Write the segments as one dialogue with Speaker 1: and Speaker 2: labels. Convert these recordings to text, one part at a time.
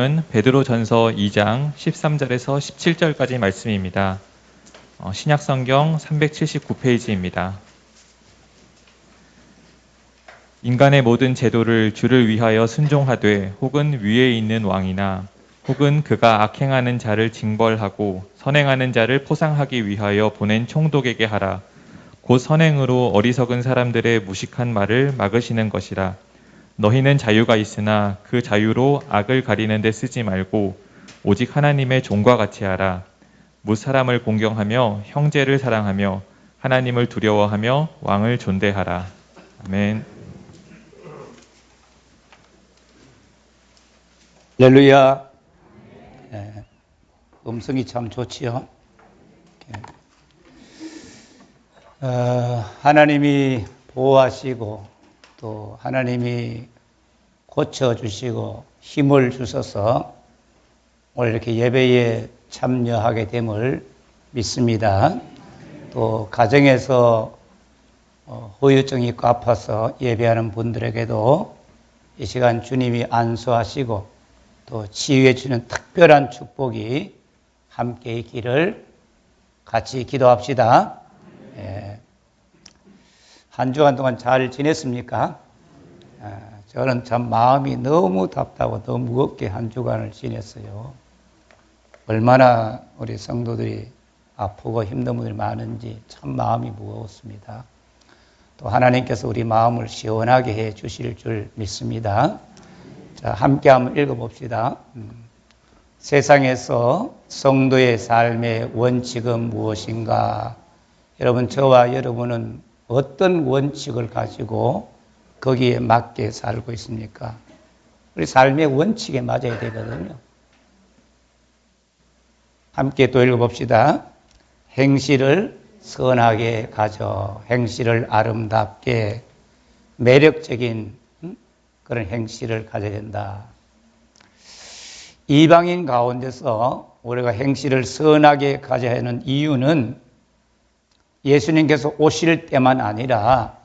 Speaker 1: 은 베드로전서 2장 13절에서 17절까지 말씀입니다. 신약성경 379페이지입니다. 인간의 모든 제도를 주를 위하여 순종하되 혹은 위에 있는 왕이나 혹은 그가 악행하는 자를 징벌하고 선행하는 자를 포상하기 위하여 보낸 총독에게 하라. 곧 선행으로 어리석은 사람들의 무식한 말을 막으시는 것이라. 너희는 자유가 있으나 그 자유로 악을 가리는 데 쓰지 말고 오직 하나님의 종과 같이 하라. 무사람을 공경하며 형제를 사랑하며 하나님을 두려워하며 왕을 존대하라. 아멘.
Speaker 2: 할렐루야. 음성이 참 좋지요. 하나님이 보호하시고 또 하나님이 고쳐주시고 힘을 주셔서 오늘 이렇게 예배에 참여하게 됨을 믿습니다. 또 가정에서 후유증이 있고 아파서 예배하는 분들에게도 이 시간 주님이 안수하시고 또 치유해 주는 특별한 축복이 함께 있기를 같이 기도합시다. 한 주간 동안 잘 지냈습니까? 저는 참 마음이 너무 답답하고 너무 무겁게 한 주간을 지냈어요. 얼마나 우리 성도들이 아프고 힘든 분들이 많은지 참 마음이 무거웠습니다. 또 하나님께서 우리 마음을 시원하게 해 주실 줄 믿습니다. 자, 함께 한번 읽어봅시다. 세상에서 성도의 삶의 원칙은 무엇인가? 여러분, 저와 여러분은 어떤 원칙을 가지고 거기에 맞게 살고 있습니까? 우리 삶의 원칙에 맞아야 되거든요. 함께 또 읽어봅시다. 행실을 선하게 가져, 행실을 아름답게 매력적인 그런 행실을 가져야 된다. 이방인 가운데서 우리가 행실을 선하게 가져야 하는 이유는 예수님께서 오실 때만 아니라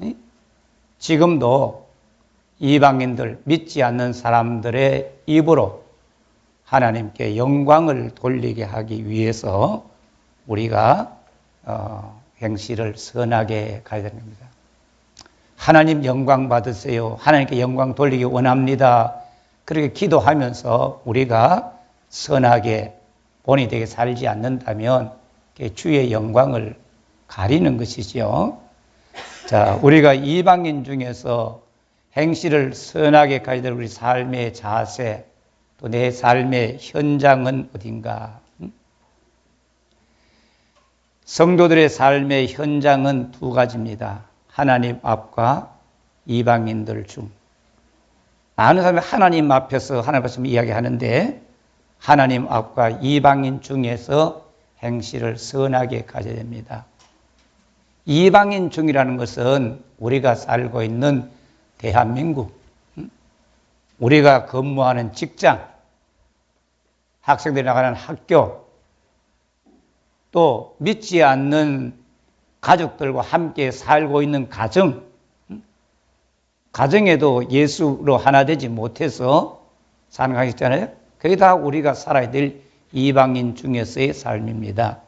Speaker 2: 지금도 이방인들, 믿지 않는 사람들의 입으로 하나님께 영광을 돌리게 하기 위해서 우리가 행실을 선하게 가야 되는 겁니다. 하나님 영광 받으세요. 하나님께 영광 돌리기 원합니다. 그렇게 기도하면서 우리가 선하게 본이 되게 살지 않는다면 주의 영광을 가리는 것이지요. 자, 우리가 이방인 중에서 행실을 선하게 가야 될 우리 삶의 자세, 또 내 삶의 현장은 어딘가? 성도들의 삶의 현장은 두 가지입니다. 하나님 앞과 이방인들 중. 많은 사람이 하나님 앞에서 하나님 앞에서 이야기하는데 하나님 앞과 이방인 중에서 행실을 선하게 가져야 됩니다. 이방인 중이라는 것은 우리가 살고 있는 대한민국, 우리가 근무하는 직장, 학생들이 나가는 학교, 또 믿지 않는 가족들과 함께 살고 있는 가정, 가정에도 예수로 하나 되지 못해서 사는 가정 있잖아요. 그게 다 우리가 살아야 될 이방인 중에서의 삶입니다.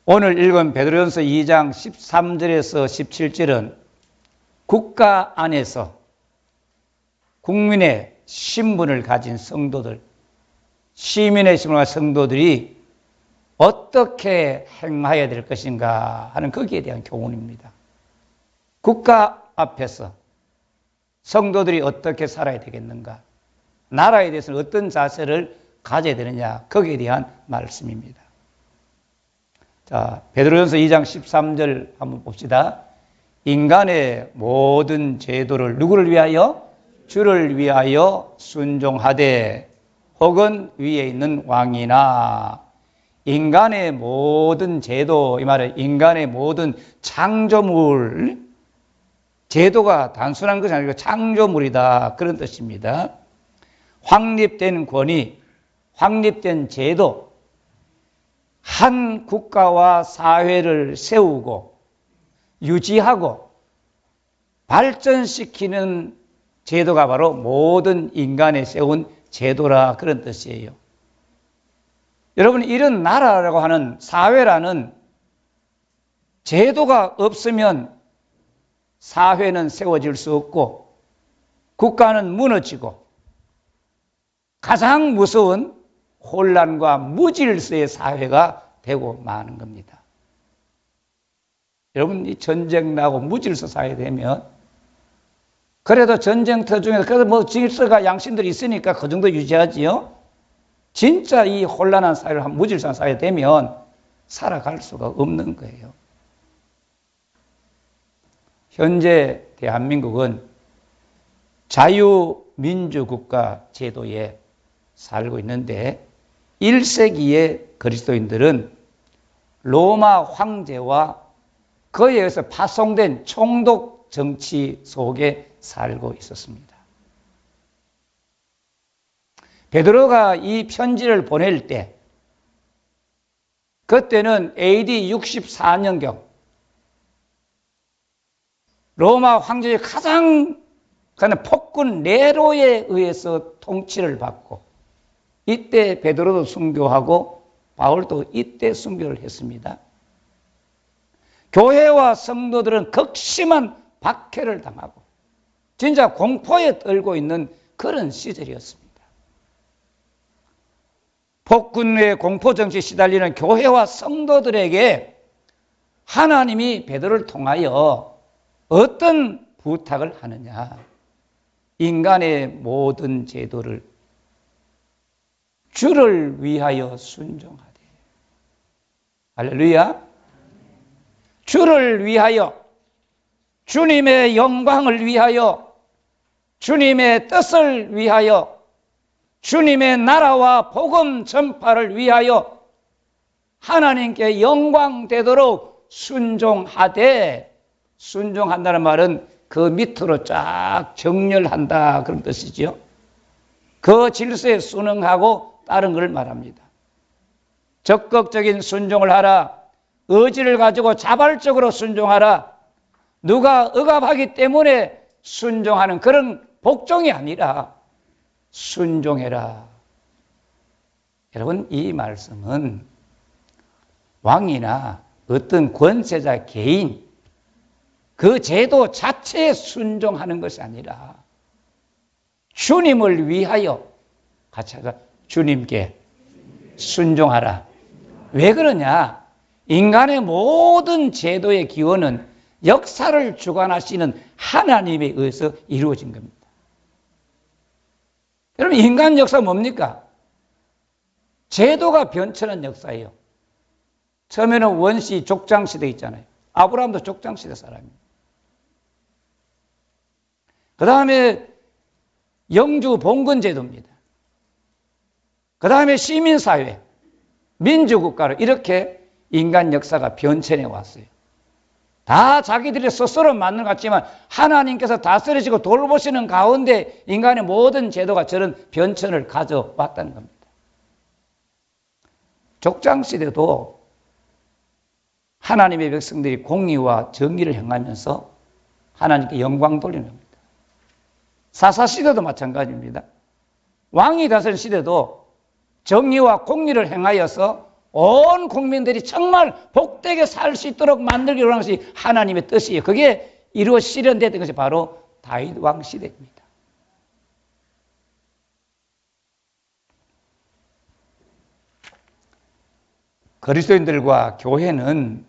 Speaker 2: 오늘 읽은 베드로전서 2장 13절에서 17절은 국가 안에서 국민의 신분을 가진 성도들, 시민의 신분을 가진 성도들이 어떻게 행해야 될 것인가 하는 거기에 대한 교훈입니다. 국가 앞에서 성도들이 어떻게 살아야 되겠는가, 나라에 대해서는 어떤 자세를 가져야 되느냐, 거기에 대한 말씀입니다. 자, 베드로전서 2장 13절 한번 봅시다. 인간의 모든 제도를 누구를 위하여? 주를 위하여 순종하되 혹은 위에 있는 왕이나, 인간의 모든 제도, 이 말은 인간의 모든 창조물, 제도가 단순한 것이 아니고 창조물이다, 그런 뜻입니다. 확립된 권위, 확립된 제도, 한 국가와 사회를 세우고 유지하고 발전시키는 제도가 바로 모든 인간에 세운 제도라 그런 뜻이에요. 여러분, 이런 나라라고 하는 사회라는 제도가 없으면 사회는 세워질 수 없고 국가는 무너지고 가장 무서운 혼란과 무질서의 사회가 되고 마는 겁니다. 여러분, 이 전쟁 나고 무질서 사회 되면 그래도 전쟁터 중에서 그래도 뭐 질서가 양심들이 있으니까 그 정도 유지하지요. 진짜 이 혼란한 사회를 한 무질서한 사회 되면 살아갈 수가 없는 거예요. 현재 대한민국은 자유민주국가 제도에 살고 있는데 1세기의 그리스도인들은 로마 황제와 그에 의해서 파송된 총독 정치 속에 살고 있었습니다. 베드로가 이 편지를 보낼 때 그때는 AD 64년경 로마 황제의 가장 폭군 네로에 의해서 통치를 받고 이때 베드로도 순교하고 바울도 이때 순교를 했습니다. 교회와 성도들은 극심한 박해를 당하고 진짜 공포에 떨고 있는 그런 시절이었습니다. 폭군의 공포정치에 시달리는 교회와 성도들에게 하나님이 베드로를 통하여 어떤 부탁을 하느냐? 인간의 모든 제도를 주를 위하여 순종하되. 할렐루야. 주를 위하여, 주님의 영광을 위하여, 주님의 뜻을 위하여, 주님의 나라와 복음 전파를 위하여 하나님께 영광되도록 순종하되, 순종한다는 말은 그 밑으로 쫙 정렬한다 그런 뜻이죠. 그 질서에 순응하고 다른 걸 말합니다. 적극적인 순종을 하라. 의지를 가지고 자발적으로 순종하라. 누가 억압하기 때문에 순종하는 그런 복종이 아니라 순종해라. 여러분, 이 말씀은 왕이나 어떤 권세자 개인 그 제도 자체에 순종하는 것이 아니라 주님을 위하여 같이 하자. 주님께 순종하라. 왜 그러냐? 인간의 모든 제도의 기원은 역사를 주관하시는 하나님에 의해서 이루어진 겁니다. 여러분, 인간 역사 뭡니까? 제도가 변천한 역사예요. 처음에는 원시 족장시대 있잖아요. 아브라함도 족장시대 사람입니다. 그 다음에 영주 봉건제도입니다. 그 다음에 시민사회, 민주국가로 이렇게 인간 역사가 변천해 왔어요. 다 자기들이 스스로 만든 것 같지만 하나님께서 다스리시고 돌보시는 가운데 인간의 모든 제도가 저런 변천을 가져왔다는 겁니다. 족장시대도 하나님의 백성들이 공의와 정의를 행하면서 하나님께 영광 돌리는 겁니다. 사사시대도 마찬가지입니다. 왕이 다스린 시대도 정의와 공의를 행하여서 온 국민들이 정말 복되게 살 수 있도록 만들기로 하는 것이 하나님의 뜻이에요. 그게 이루어 실현됐던 것이 바로 다윗 왕 시대입니다. 그리스도인들과 교회는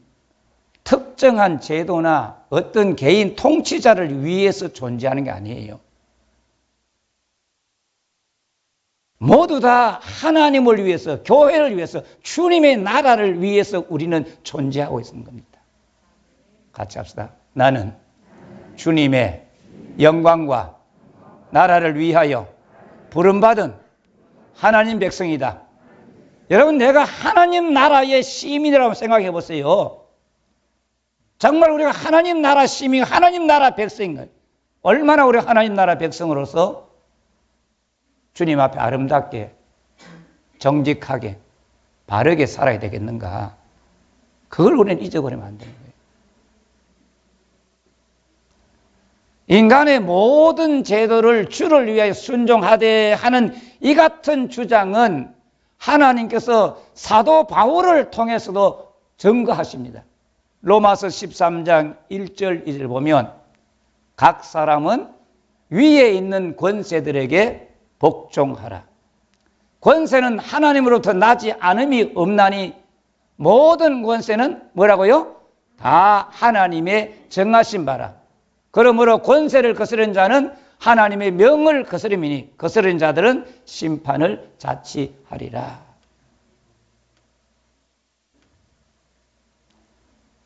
Speaker 2: 특정한 제도나 어떤 개인 통치자를 위해서 존재하는 게 아니에요. 모두 다 하나님을 위해서, 교회를 위해서, 주님의 나라를 위해서 우리는 존재하고 있는 겁니다. 같이 합시다. 나는 주님의 영광과 나라를 위하여 부름받은 하나님 백성이다. 여러분, 내가 하나님 나라의 시민이라고 생각해 보세요. 정말 우리가 하나님 나라 시민, 하나님 나라 백성인 거예요. 얼마나 우리가 하나님 나라 백성으로서 주님 앞에 아름답게, 정직하게, 바르게 살아야 되겠는가. 그걸 우리는 잊어버리면 안 되는 거예요. 인간의 모든 제도를 주를 위하여 순종하되 하는 이 같은 주장은 하나님께서 사도 바울을 통해서도 증거하십니다. 로마서 13장 1절 2절 보면 각 사람은 위에 있는 권세들에게 복종하라. 권세는 하나님으로부터 나지 않음이 없나니 모든 권세는 뭐라고요? 다 하나님의 정하신 바라. 그러므로 권세를 거스른 자는 하나님의 명을 거스름이니 거스른 자들은 심판을 자취하리라.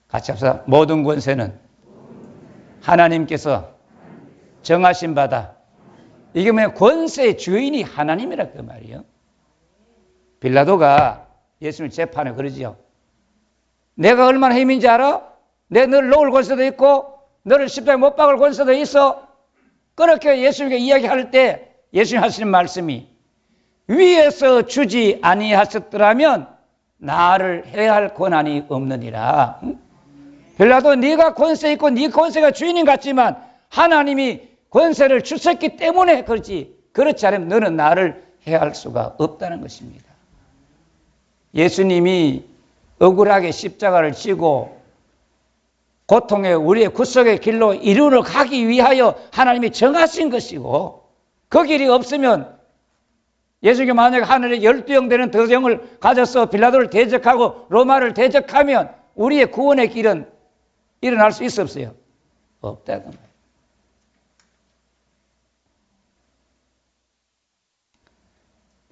Speaker 2: 같이 합시다. 모든 권세는 하나님께서 정하신 바다. 이게 뭐냐? 권세의 주인이 하나님이라 그 말이에요. 빌라도가 예수님을 재판에 그러지요. 내가 얼마나 힘인지 알아? 내 너를 놓을 권세도 있고 너를 십자가에 못 박을 권세도 있어. 그렇게 예수님께 이야기할 때 예수님 하시는 말씀이 위에서 주지 아니하셨더라면 나를 해할 권한이 없느니라. 빌라도 네가 권세 있고 네 권세가 주인인 같지만 하나님이 권세를 주셨기 때문에 그렇지. 그렇지 않으면 너는 나를 해할 수가 없다는 것입니다. 예수님이 억울하게 십자가를 지고 고통의 우리의 구속의 길로 이루어 가기 위하여 하나님이 정하신 것이고 그 길이 없으면 예수님이 만약에 하늘에 12영 되는 더정을 가져서 빌라도를 대적하고 로마를 대적하면 우리의 구원의 길은 일어날 수 있어 없어요? 없다 그 말이에요.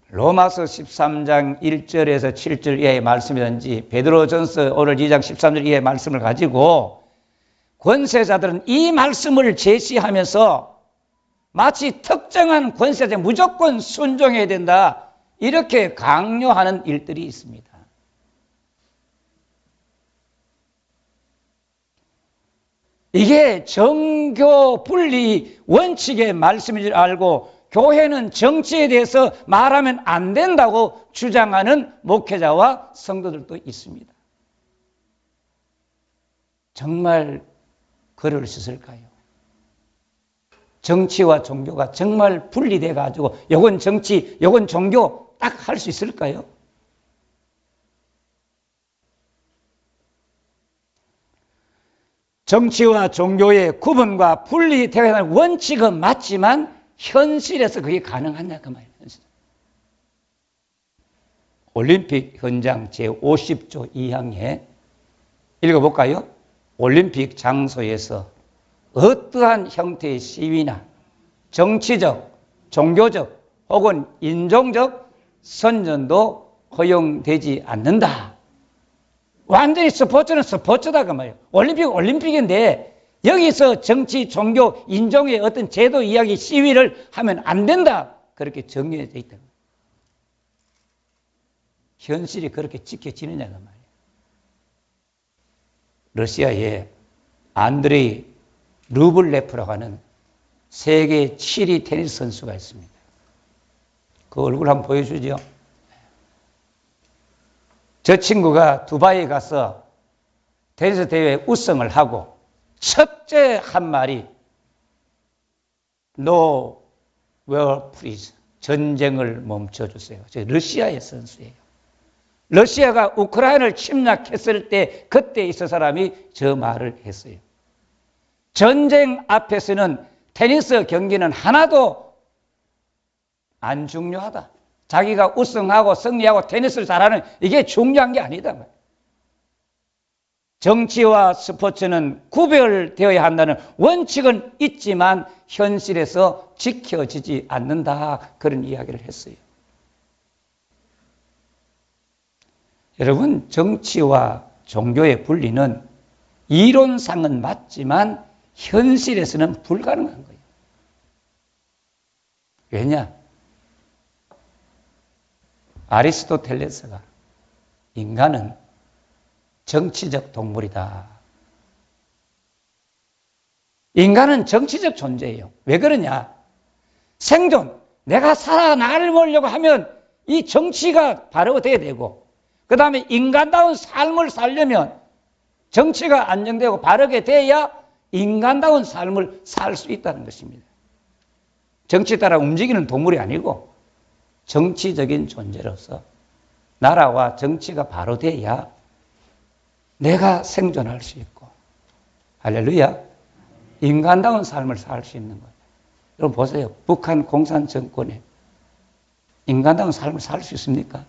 Speaker 2: 로마서 13장 1절에서 7절 이하의 말씀이든지 베드로전서 오늘 2장 13절 이하의 말씀을 가지고 권세자들은 이 말씀을 제시하면서 마치 특정한 권세자에 무조건 순종해야 된다 이렇게 강요하는 일들이 있습니다. 이게 정교 분리 원칙의 말씀인 줄 알고 교회는 정치에 대해서 말하면 안 된다고 주장하는 목회자와 성도들도 있습니다. 정말 그럴 수 있을까요? 정치와 종교가 정말 분리돼 가지고 요건 정치, 요건 종교 딱 할 수 있을까요? 정치와 종교의 구분과 분리되어야 하는 원칙은 맞지만 현실에서 그게 가능하냐 그 말이에요. 올림픽 현장 제50조 2항에 읽어볼까요? 올림픽 장소에서 어떠한 형태의 시위나 정치적, 종교적 혹은 인종적 선전도 허용되지 않는다. 완전히 스포츠는 스포츠다 그 말이에요. 올림픽은 올림픽인데 여기서 정치, 종교, 인종의 어떤 제도 이야기 시위를 하면 안 된다. 그렇게 정해져 있다. 현실이 그렇게 지켜지느냐 그 말이에요. 러시아에 안드레이 루블레프라고 하는 세계 7위 테니스 선수가 있습니다. 그 얼굴 한번 보여주죠. 저 친구가 두바이에 가서 테니스 대회에 우승을 하고 첫째 한 말이 No war please. 전쟁을 멈춰주세요. 저 러시아의 선수예요. 러시아가 우크라이나를 침략했을 때 그때 있을 사람이 저 말을 했어요. 전쟁 앞에서는 테니스 경기는 하나도 안 중요하다. 자기가 우승하고 승리하고 테니스를 잘하는 이게 중요한 게 아니다. 정치와 스포츠는 구별되어야 한다는 원칙은 있지만 현실에서 지켜지지 않는다. 그런 이야기를 했어요. 여러분, 정치와 종교의 분리는 이론상은 맞지만 현실에서는 불가능한 거예요. 왜냐? 아리스토텔레스가 인간은 정치적 동물이다. 인간은 정치적 존재예요. 왜 그러냐? 생존, 내가 살아나가려 보려고 하면 이 정치가 바로 돼야 되고 그 다음에 인간다운 삶을 살려면 정치가 안정되고 바르게 돼야 인간다운 삶을 살 수 있다는 것입니다. 정치 따라 움직이는 동물이 아니고 정치적인 존재로서 나라와 정치가 바로 돼야 내가 생존할 수 있고, 할렐루야, 인간다운 삶을 살 수 있는 거예요. 여러분 보세요. 북한 공산 정권에 인간다운 삶을 살 수 있습니까?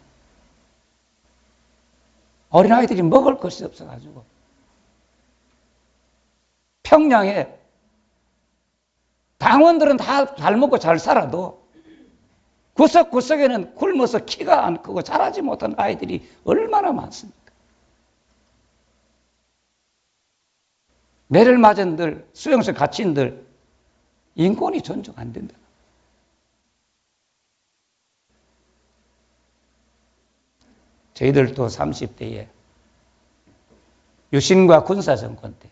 Speaker 2: 어린아이들이 먹을 것이 없어가지고 평양에 당원들은 다 잘 먹고 잘 살아도 구석구석에는 굶어서 키가 안 크고 자라지 못한 아이들이 얼마나 많습니까? 매를 맞은들, 수용소 갇힌들 인권이 존중 안 된다. 저희들도 30대에 유신과 군사정권 때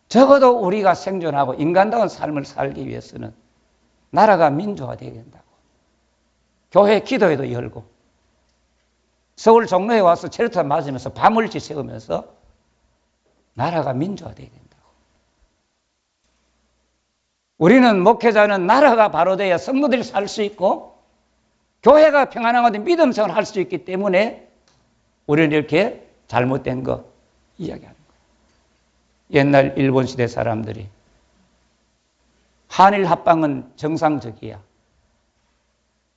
Speaker 2: 적어도 우리가 생존하고 인간다운 삶을 살기 위해서는 나라가 민주화되어야 된다고. 교회 기도회도 열고 서울 종로에 와서 체류탄 맞으면서 밤을지 새우면서 나라가 민주화되어야 된다고. 우리는 목회자는 나라가 바로 돼야 성도들이 살 수 있고 교회가 평안하고 믿음 생활을 할 수 있기 때문에 우리는 이렇게 잘못된 거 이야기하는 거예요. 옛날 일본 시대 사람들이 한일 합방은 정상적이야.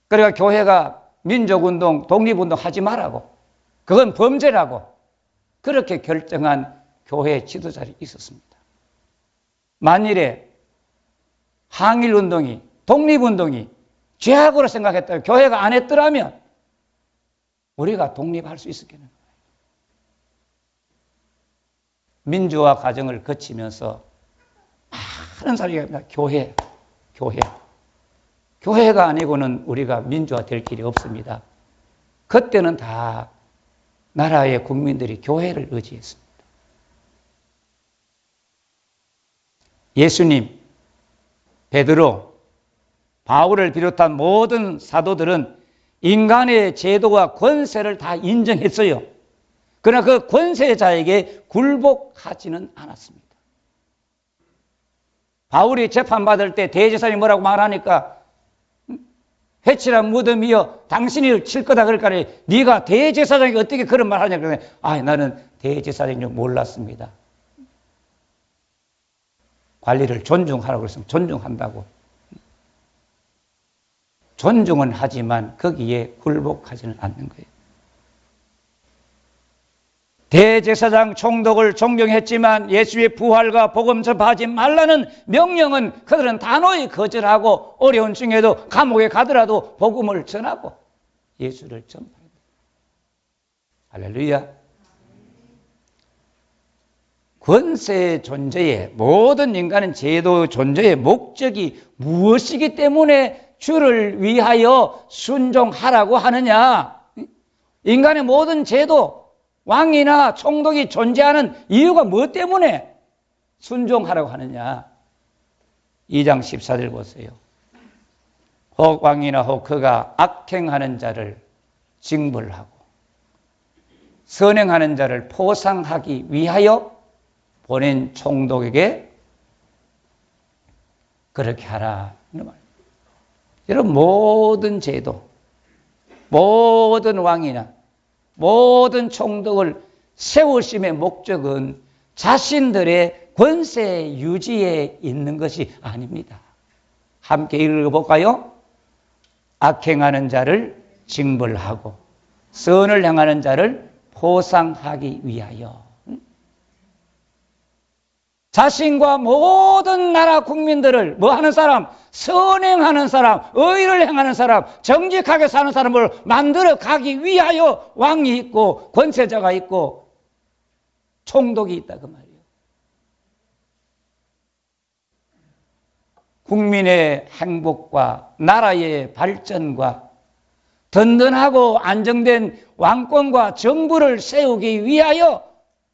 Speaker 2: 그러니까 교회가 민족운동, 독립운동 하지 말라고. 그건 범죄라고. 그렇게 결정한 교회 지도자들이 있었습니다. 만일에 항일운동이, 독립운동이 죄악으로 생각했다, 교회가 안 했더라면 우리가 독립할 수 있었겠는 거예요. 민주화 과정을 거치면서 많은 사람이 합니다. 교회가 아니고는 우리가 민주화 될 길이 없습니다. 그때는 다 나라의 국민들이 교회를 의지했습니다. 예수님, 베드로, 바울을 비롯한 모든 사도들은 인간의 제도와 권세를 다 인정했어요. 그러나 그 권세자에게 굴복하지는 않았습니다. 바울이 재판받을 때 대제사장이 뭐라고 말하니까 회칠한 무덤이여 당신이 칠 거다 그럴까 네가 대제사장이 어떻게 그런 말 하냐 그러네. 나는 대제사장인 줄 몰랐습니다. 관리를 존중하라고 했으면 존중한다고. 존중은 하지만 거기에 굴복하지는 않는 거예요. 대제사장 총독을 존경했지만 예수의 부활과 복음 전파하지 말라는 명령은 그들은 단호히 거절하고 어려운 중에도 감옥에 가더라도 복음을 전하고 예수를 전파합니다. 할렐루야. 권세 존재의 모든 인간은 제도 존재의 목적이 무엇이기 때문에 주를 위하여 순종하라고 하느냐? 인간의 모든 제도, 왕이나 총독이 존재하는 이유가 무엇 때문에 순종하라고 하느냐? 2장 14절 보세요. 혹 왕이나 혹 그가 악행하는 자를 징벌하고 선행하는 자를 포상하기 위하여 보낸 총독에게 그렇게 하라. 여러분, 모든 제도, 모든 왕이나 모든 총독을 세우심의 목적은 자신들의 권세 유지에 있는 것이 아닙니다. 함께 읽어볼까요? 악행하는 자를 징벌하고 선을 행하는 자를 포상하기 위하여. 자신과 모든 나라 국민들을 뭐 하는 사람? 선행하는 사람, 의를 행하는 사람, 정직하게 사는 사람을 만들어 가기 위하여 왕이 있고 권세자가 있고 총독이 있다 그 말이에요. 국민의 행복과 나라의 발전과 든든하고 안정된 왕권과 정부를 세우기 위하여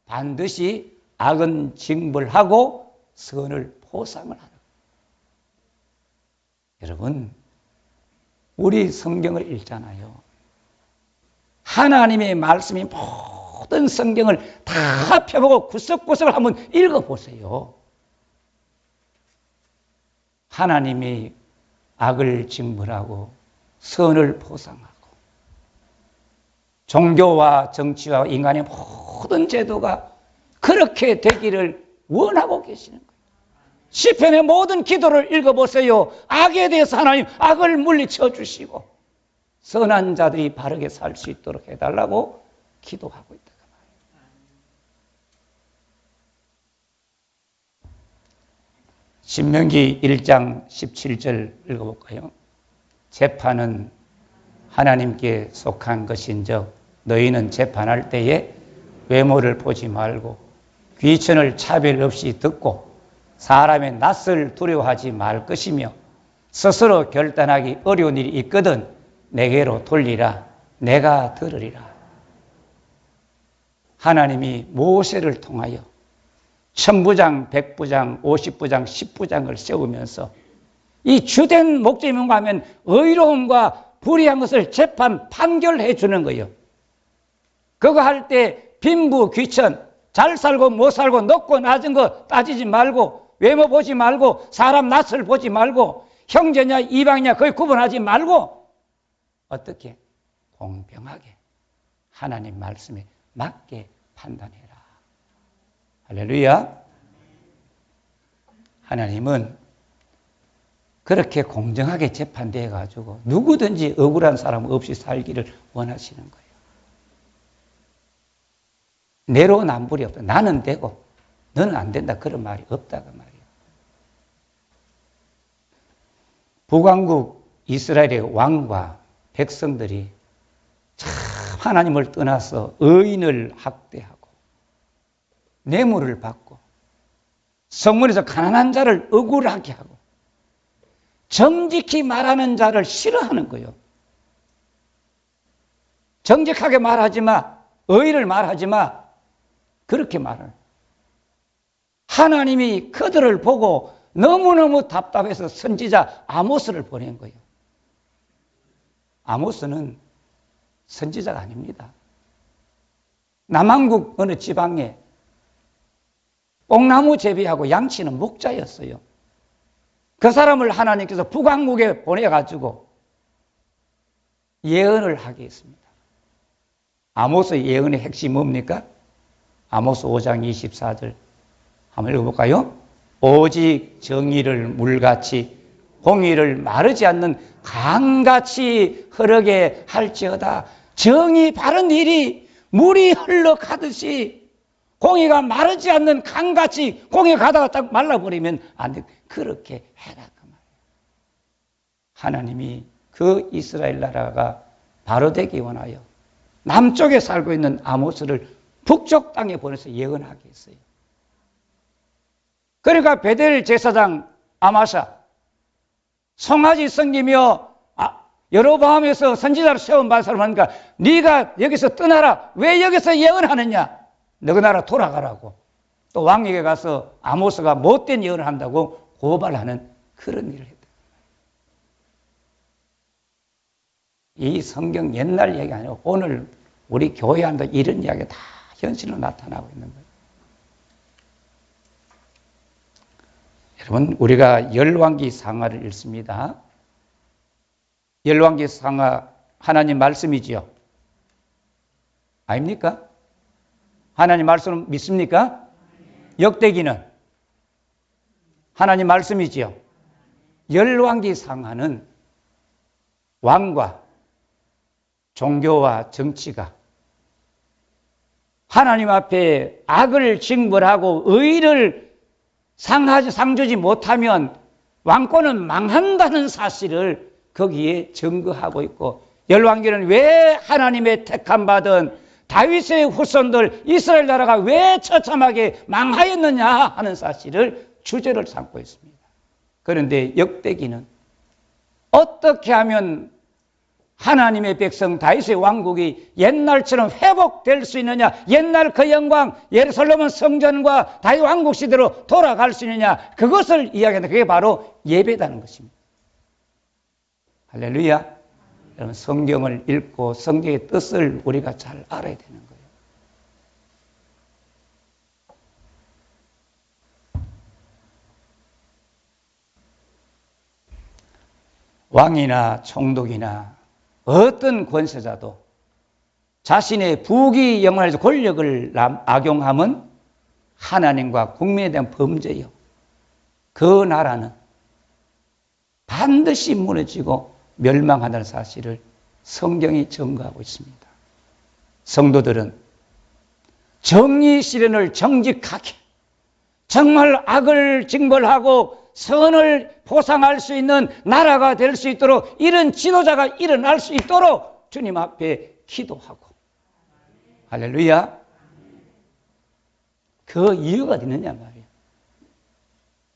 Speaker 2: 반드시 악은 징벌하고 선을 포상을 하라. 여러분, 우리 성경을 읽잖아요. 하나님의 말씀이 모든 성경을 다 펴보고 구석구석을 한번 읽어보세요. 하나님이 악을 징벌하고 선을 포상하고 종교와 정치와 인간의 모든 제도가 그렇게 되기를 원하고 계시는 거예요. 시편의 모든 기도를 읽어보세요. 악에 대해서 하나님 악을 물리쳐 주시고 선한 자들이 바르게 살 수 있도록 해달라고 기도하고 있다. 신명기 1장 17절 읽어볼까요? 재판은 하나님께 속한 것인즉 너희는 재판할 때에 외모를 보지 말고 귀천을 차별 없이 듣고 사람의 낯을 두려워하지 말 것이며 스스로 결단하기 어려운 일이 있거든 내게로 돌리라. 내가 들으리라. 하나님이 모세를 통하여 천부장, 백부장, 50부장, 10부장을 세우면서 이 주된 목적이 뭔가 하면 의로움과 불의한 것을 판결해 주는 거예요. 그거 할 때 빈부, 귀천, 잘 살고 못 살고 높고 낮은 거 따지지 말고 외모 보지 말고 사람 낯을 보지 말고 형제냐 이방이냐 거의 구분하지 말고 어떻게? 공평하게 하나님 말씀에 맞게 판단해라. 할렐루야. 하나님은 그렇게 공정하게 재판되어 가지고 누구든지 억울한 사람 없이 살기를 원하시는 거예요. 내로남불이 없다. 나는 되고 너는 안 된다. 그런 말이 없다고 말이에요. 북왕국 이스라엘의 왕과 백성들이 참 하나님을 떠나서 의인을 학대하고 뇌물을 받고 성문에서 가난한 자를 억울하게 하고 정직히 말하는 자를 싫어하는 거예요. 정직하게 말하지 마. 의의를 말하지 마. 그렇게 말을. 하나님이 그들을 보고 너무너무 답답해서 선지자 아모스를 보낸 거예요. 아모스는 선지자가 아닙니다. 남한국 어느 지방에 뽕나무 재배하고 양치는 목자였어요. 그 사람을 하나님께서 북왕국에 보내가지고 예언을 하게 했습니다. 아모스 예언의 핵심이 뭡니까? 아모스 5장 24절 한번 읽어볼까요? 오직 정의를 물같이 공의를 마르지 않는 강같이 흐르게 할지어다. 정의 바른 일이 물이 흘러가듯이 공의가 마르지 않는 강같이 공의가 가다가 딱 말라버리면 안 돼. 그렇게 해라. 그 말이에요. 하나님이 그 이스라엘 나라가 바로 되기 원하여 남쪽에 살고 있는 아모스를 북쪽 땅에 보내서 예언하게 했어요. 그러니까 베델 제사장 아마샤 송아지 섬기며 여로보암에서 선지자로 세움받은 사람 하니까 네가 여기서 떠나라. 왜 여기서 예언하느냐? 너희 나라 돌아가라고. 또 왕에게 가서 아모스가 못된 예언을 한다고 고발하는 그런 일을 했다. 이 성경 옛날 얘기 아니고 오늘 우리 교회 안도 이런 이야기가 다 현실로 나타나고 있는 거예요. 여러분, 우리가 열왕기 상하를 읽습니다. 열왕기 상하 하나님 말씀이지요. 아닙니까? 하나님 말씀을 믿습니까? 역대기는 하나님 말씀이지요. 열왕기 상하는 왕과 종교와 정치가 하나님 앞에 악을 징벌하고 의를 상주지 못하면 왕권은 망한다는 사실을 거기에 증거하고 있고, 열왕기는 왜 하나님의 택함받은 다윗의 후손들 이스라엘 나라가 왜 처참하게 망하였느냐 하는 사실을 주제를 삼고 있습니다. 그런데 역대기는 어떻게 하면 하나님의 백성 다윗의 왕국이 옛날처럼 회복될 수 있느냐, 옛날 그 영광 예루살렘 성전과 다윗 왕국 시대로 돌아갈 수 있느냐, 그것을 이야기하는, 그게 바로 예배다는 것입니다. 할렐루야. 여러분, 성경을 읽고 성경의 뜻을 우리가 잘 알아야 되는 거예요. 왕이나 총독이나 어떤 권세자도 자신의 부귀 영화에서 권력을 악용하면 하나님과 국민에 대한 범죄요. 그 나라는 반드시 무너지고 멸망한다는 사실을 성경이 증거하고 있습니다. 성도들은 정의 실현을 정직하게 정말 악을 징벌하고 선을 보상할 수 있는 나라가 될 수 있도록 이런 지도자가 일어날 수 있도록 주님 앞에 기도하고 할렐루야. 그 이유가 있느냐 말이에요.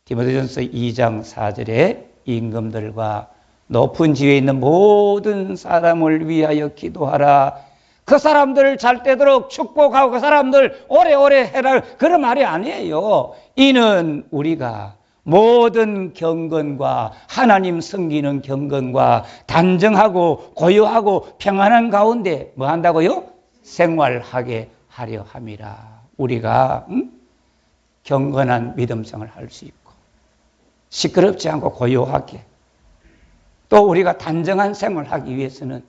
Speaker 2: 디모데전서 2장 4절에 임금들과 높은 지위에 있는 모든 사람을 위하여 기도하라. 그 사람들을 잘 되도록 축복하고 그 사람들 오래오래 해라. 그런 말이 아니에요. 이는 우리가 모든 경건과 하나님 섬기는 경건과 단정하고 고요하고 평안한 가운데 뭐 한다고요? 생활하게 하려 함이라. 우리가 경건한 믿음생활을 할 수 있고 시끄럽지 않고 고요하게 또 우리가 단정한 생활을 하기 위해서는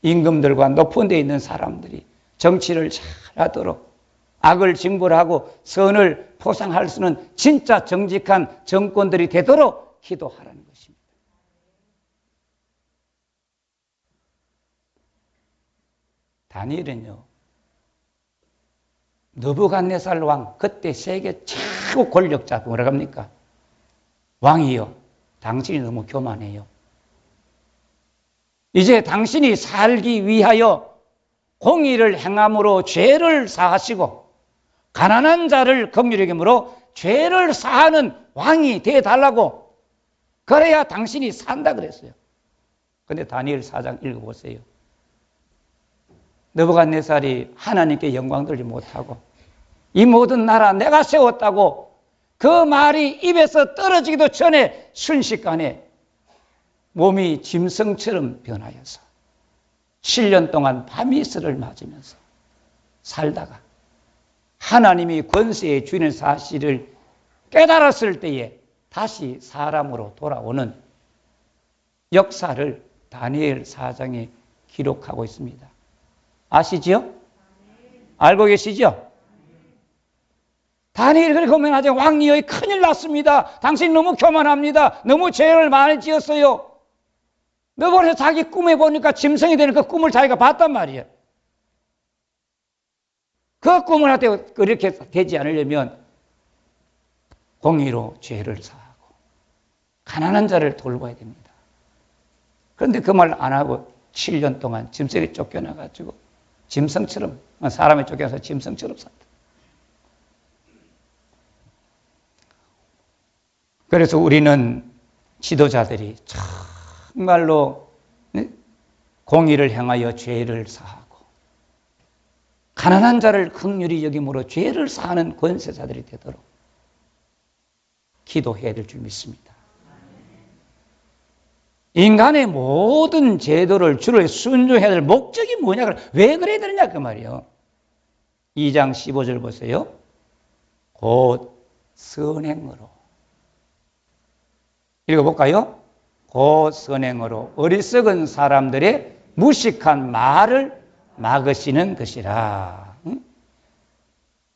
Speaker 2: 임금들과 높은 데 있는 사람들이 정치를 잘하도록 악을 징벌하고 선을 포상할 수는 진짜 정직한 정권들이 되도록 기도하라는 것입니다. 다니엘은요, 느부갓네살 왕, 그때 세계 최고 권력자, 뭐라고 합니까? 왕이요, 당신이 너무 교만해요. 이제 당신이 살기 위하여 공의를 행함으로 죄를 사하시고 가난한 자를 긍휼히 여김으로 죄를 사하는 왕이 되어달라고, 그래야 당신이 산다 그랬어요. 그런데 다니엘 4장 읽어보세요. 느부갓네살이 하나님께 영광 돌리지 못하고 이 모든 나라 내가 세웠다고 그 말이 입에서 떨어지기도 전에 순식간에 몸이 짐승처럼 변하여서 7년 동안 밤이슬을 맞으면서 살다가 하나님이 권세의 주인의 사실을 깨달았을 때에 다시 사람으로 돌아오는 역사를 다니엘 4장에 기록하고 있습니다. 아시지요? 알고 계시죠? 다니엘 그렇게 고민하죠. 왕이여, 큰일 났습니다. 당신 너무 교만합니다. 너무 죄를 많이 지었어요. 너번에 자기 꿈에 보니까 짐승이 되는 그 꿈을 자기가 봤단 말이에요. 그 꿈을 할 때 그렇게 되지 않으려면 공의로 죄를 사하고 가난한 자를 돌봐야 됩니다. 그런데 그 말 안 하고 7년 동안 짐승에 쫓겨나가지고 짐승처럼, 사람에 쫓겨나서 짐승처럼 산다. 그래서 우리는 지도자들이 정말로 공의를 향하여 죄를 사하고 가난한 자를 긍휼히 여김으로 죄를 사하는 권세자들이 되도록 기도해야 될 줄 믿습니다. 인간의 모든 제도를 주로 순종해야 될 목적이 뭐냐, 왜 그래야 되느냐 그 말이에요. 2장 15절 보세요. 곧 선행으로. 읽어볼까요? 곧 선행으로 어리석은 사람들의 무식한 말을 막으시는 것이라.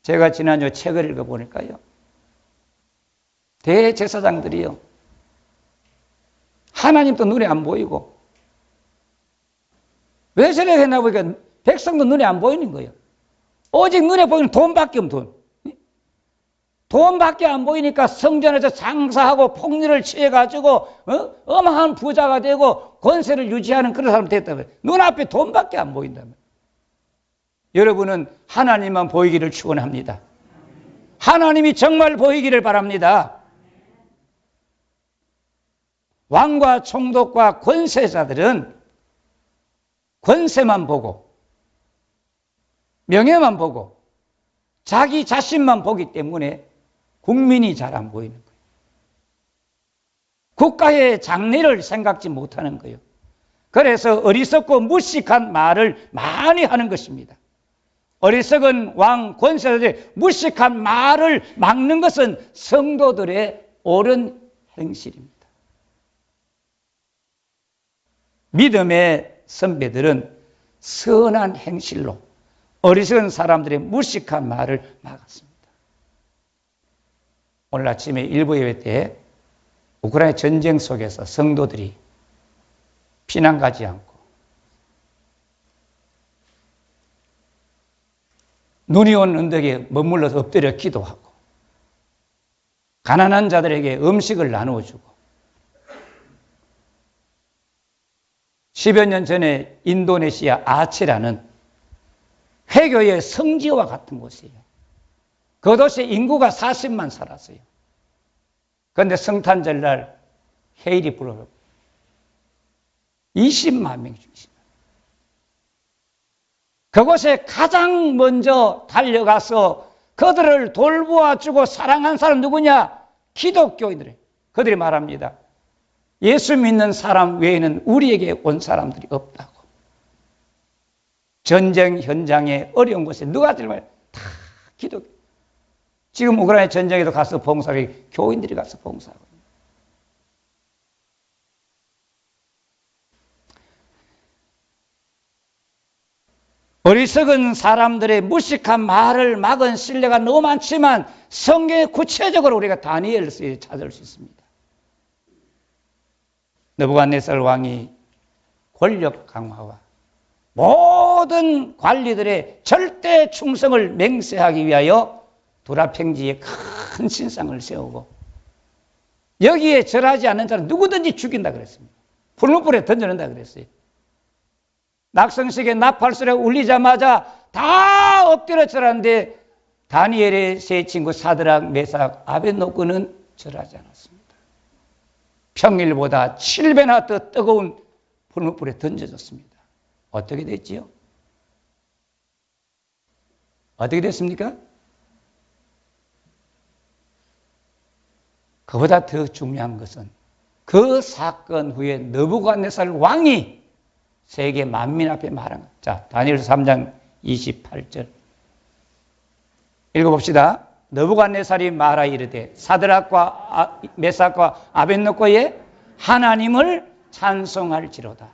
Speaker 2: 제가 지난주 책을 읽어보니까요, 대제사장들이요, 하나님도 눈에 안 보이고 왜 저렇게 했나 보니까 백성도 눈에 안 보이는 거예요. 오직 눈에 보이는 돈밖에 없는 돈. 돈밖에 안 보이니까 성전에서 장사하고 폭리를 취해가지고 어마한 부자가 되고 권세를 유지하는 그런 사람이 됐다고요. 눈앞에 돈밖에 안 보인다면. 여러분은 하나님만 보이기를 축원합니다. 하나님이 정말 보이기를 바랍니다. 왕과 총독과 권세자들은 권세만 보고 명예만 보고 자기 자신만 보기 때문에 국민이 잘 안 보이는 거예요. 국가의 장래를 생각지 못하는 거예요. 그래서 어리석고 무식한 말을 많이 하는 것입니다. 어리석은 왕 권세자들의 무식한 말을 막는 것은 성도들의 옳은 행실입니다. 믿음의 선배들은 선한 행실로 어리석은 사람들의 무식한 말을 막았습니다. 오늘 아침에 일부 예배 때 우크라이나 전쟁 속에서 성도들이 피난 가지 않고 눈이 온 언덕에 머물러서 엎드려 기도하고 가난한 자들에게 음식을 나누어주고 10여 년 전에 인도네시아 아체라는 회교의 성지와 같은 곳이에요. 그 도시에 인구가 40만 살았어요. 그런데 성탄절날 해일이 불어 20만 명이 죽습니다. 그곳에 가장 먼저 달려가서 그들을 돌보아주고 사랑한 사람 누구냐? 기독교인들이에요. 그들이 말합니다. 예수 믿는 사람 외에는 우리에게 온 사람들이 없다고. 전쟁 현장에 어려운 곳에 누가 들면 다 기독교. 지금 우크라이나 전쟁에도 가서 봉사하고 교인들이 가서 봉사하고. 어리석은 사람들의 무식한 말을 막은 신뢰가 너무 많지만 성경에 구체적으로 우리가 다니엘서에 찾을 수 있습니다. 느부갓네살 왕이 권력 강화와 모든 관리들의 절대 충성을 맹세하기 위하여 두라평지에 큰 신상을 세우고 여기에 절하지 않는 자는 누구든지 죽인다 그랬습니다. 불문불에 던져낸다 그랬어요. 낙성식에 나팔소리가 울리자마자 다 엎드려 절하는데 다니엘의 세 친구 사드락, 메삭, 아벳노고는 절하지 않았습니다. 평일보다 7배나 더 뜨거운 불문불에 던져졌습니다. 어떻게 됐지요? 어떻게 됐습니까? 그보다 더 중요한 것은 그 사건 후에 느부갓네살 왕이 세계 만민 앞에 말한 것. 자, 다니엘서 3장 28절 읽어봅시다. 느부갓네살이 말하 이르되 사드락과 메삭과 아벳노고의 하나님을 찬송할지로다.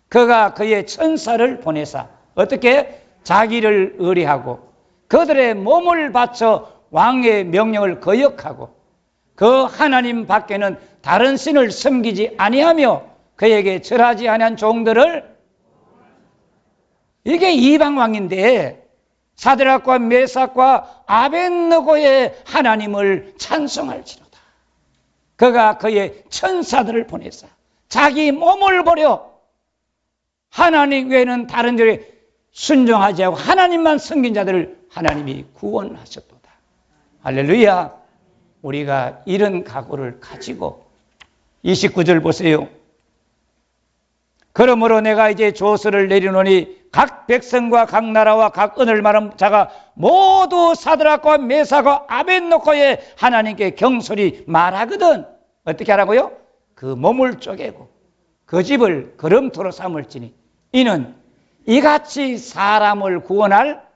Speaker 2: 그가 그의 천사를 보내사 어떻게 자기를 의뢰하고 그들의 몸을 바쳐 왕의 명령을 거역하고 그 하나님 밖에는 다른 신을 섬기지 아니하며 그에게 절하지 아니한 종들을 이게 이방왕인데 사드락과 메삭과 아벳느고의 하나님을 찬송할지로다. 그가 그의 천사들을 보내사 자기 몸을 버려 하나님 외에는 다른 들에 순종하지 않고 하나님만 섬긴 자들을 하나님이 구원하셨도다. 할렐루야. 우리가 이런 각오를 가지고 29절 보세요. 그러므로 내가 이제 조서를 내리노니 각 백성과 각 나라와 각 언어를 말하는 자가 모두 사드락과 메삭과 아벳노고의 하나님께 경솔히 말하거든. 어떻게 하라고요? 그 몸을 쪼개고 그 집을 거름토로 삼을지니 이는 이같이 사람을 구원할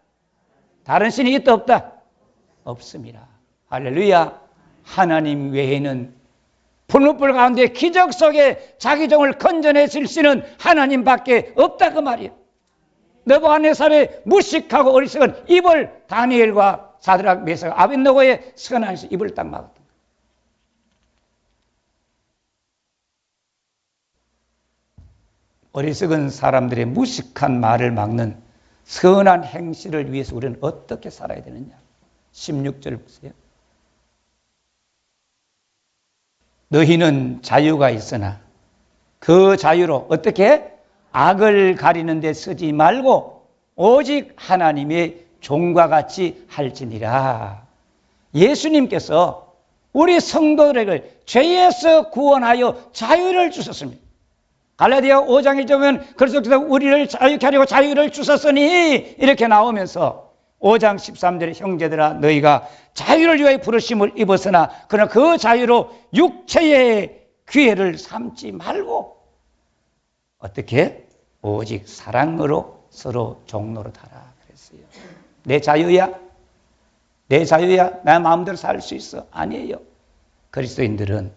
Speaker 2: 다른 신이 있다 없다? 없습니다. 할렐루야. 하나님 외에는 불문불 가운데 기적 속에 자기 종을 건져내실 수는 하나님밖에 없다 그 말이에요. 느부갓네살의 무식하고 어리석은 입을 다니엘과 사드락 메삭 아벳느고의 선한에서 입을 딱 막았던 거예요. 어리석은 사람들의 무식한 말을 막는 선한 행실을 위해서 우리는 어떻게 살아야 되느냐. 16절 보세요. 너희는 자유가 있으나 그 자유로 어떻게 악을 가리는 데 쓰지 말고 오직 하나님의 종과 같이 할지니라. 예수님께서 우리 성도들에게 죄에서 구원하여 자유를 주셨습니다. 갈라디아 5장에 보면 그래서 우리를 자유케 하려고 자유를 주셨으니 이렇게 나오면서 5장 13절에 형제들아 너희가 자유를 위하여 부르심을 입었으나 그러나 그 자유로 육체의 기회를 삼지 말고 어떻게? 오직 사랑으로 서로 종노릇하라 그랬어요. 내 자유야? 내 자유야? 나 마음대로 살 수 있어? 아니에요. 그리스도인들은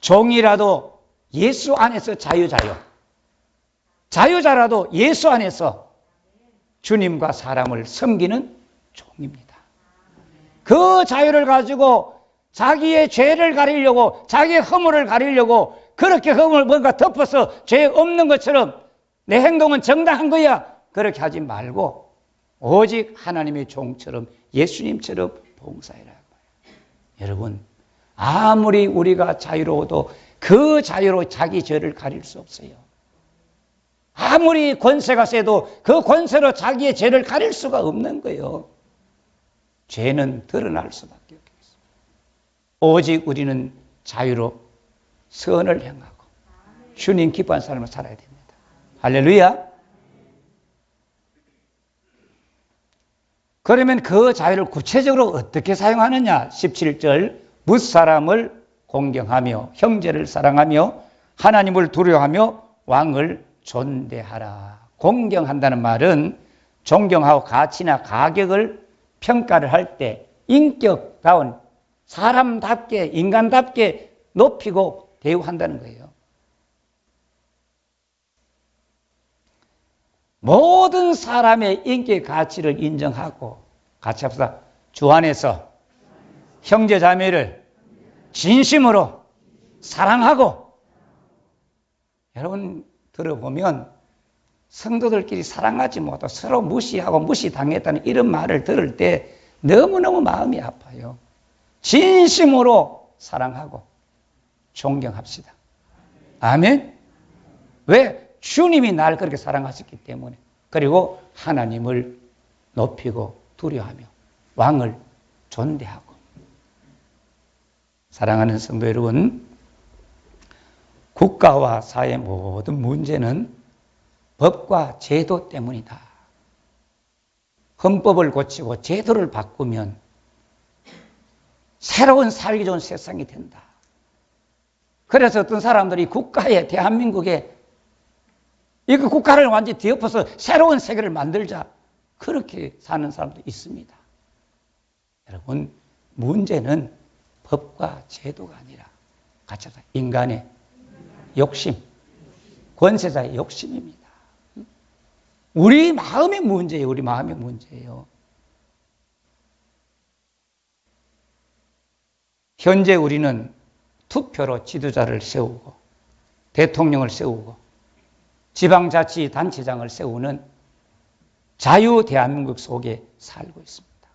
Speaker 2: 종이라도 예수 안에서 자유. 자유자라도 예수 안에서 주님과 사람을 섬기는 종입니다. 그 자유를 가지고 자기의 죄를 가리려고, 자기의 허물을 가리려고 그렇게 허물을 뭔가 덮어서 죄 없는 것처럼 내 행동은 정당한 거야, 그렇게 하지 말고 오직 하나님의 종처럼, 예수님처럼 봉사해라. 여러분, 아무리 우리가 자유로워도 그 자유로 자기 죄를 가릴 수 없어요. 아무리 권세가 세도 그 권세로 자기의 죄를 가릴 수가 없는 거예요. 죄는 드러날 수밖에 없습니다. 오직 우리는 자유로 선을 행하고 주님 기뻐하는 삶을 살아야 됩니다. 할렐루야. 그러면 그 자유를 구체적으로 어떻게 사용하느냐? 17절, 뭇사람을 공경하며 형제를 사랑하며 하나님을 두려워하며 왕을 존대하라. 공경한다는 말은 존경하고 가치나 가격을 평가를 할 때 인격다운 사람답게, 인간답게 높이고 대우한다는 거예요. 모든 사람의 인격의 가치를 인정하고 같이 합시다. 주 안에서 형제 자매를 진심으로 사랑하고. 여러분 들어보면 성도들끼리 사랑하지 못하고 서로 무시하고 무시당했다는 이런 말을 들을 때 너무너무 마음이 아파요. 진심으로 사랑하고 존경합시다. 아멘. 왜? 주님이 나를 그렇게 사랑하셨기 때문에. 그리고 하나님을 높이고 두려워하며 왕을 존대하고. 사랑하는 성도 여러분, 국가와 사회의 모든 문제는 법과 제도 때문이다. 헌법을 고치고 제도를 바꾸면 새로운 살기 좋은 세상이 된다. 그래서 어떤 사람들이 국가에, 대한민국에 이 국가를 완전히 뒤엎어서 새로운 세계를 만들자, 그렇게 사는 사람도 있습니다. 여러분, 문제는 법과 제도가 아니라 같이 하자. 인간의 욕심, 권세자의 욕심입니다. 우리 마음의 문제예요. 우리 마음의 문제예요. 현재 우리는 투표로 지도자를 세우고 대통령을 세우고 지방자치단체장을 세우는 자유 대한민국 속에 살고 있습니다.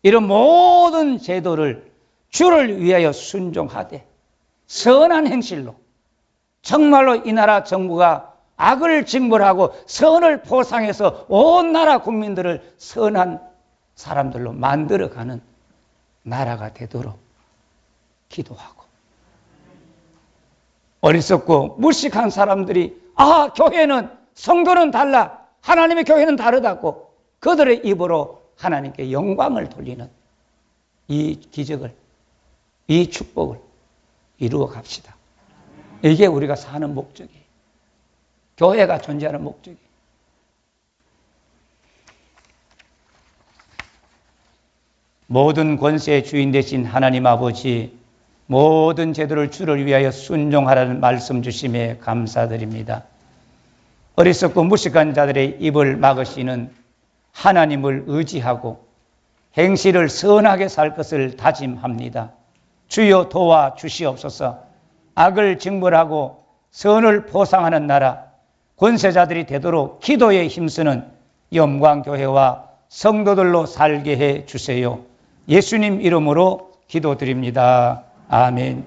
Speaker 2: 이런 모든 제도를 주를 위하여 순종하되 선한 행실로, 정말로 이 나라 정부가 악을 징벌하고 선을 포상해서 온 나라 국민들을 선한 사람들로 만들어가는 나라가 되도록 기도하고, 어리석고 무식한 사람들이 교회는, 성도는 달라, 하나님의 교회는 다르다고 그들의 입으로 하나님께 영광을 돌리는 이 기적을, 이 축복을 이루어 갑시다. 이게 우리가 사는 목적이에요. 교회가 존재하는 목적이에요. 모든 권세의 주인 되신 하나님 아버지, 모든 제도를 주를 위하여 순종하라는 말씀 주심에 감사드립니다. 어리석고 무식한 자들의 입을 막으시는 하나님을 의지하고 행실을 선하게 살 것을 다짐합니다. 주여 도와 주시옵소서. 악을 징벌하고 선을 포상하는 나라, 권세자들이 되도록 기도에 힘쓰는 영광교회와 성도들로 살게 해 주세요. 예수님 이름으로 기도드립니다. 아멘.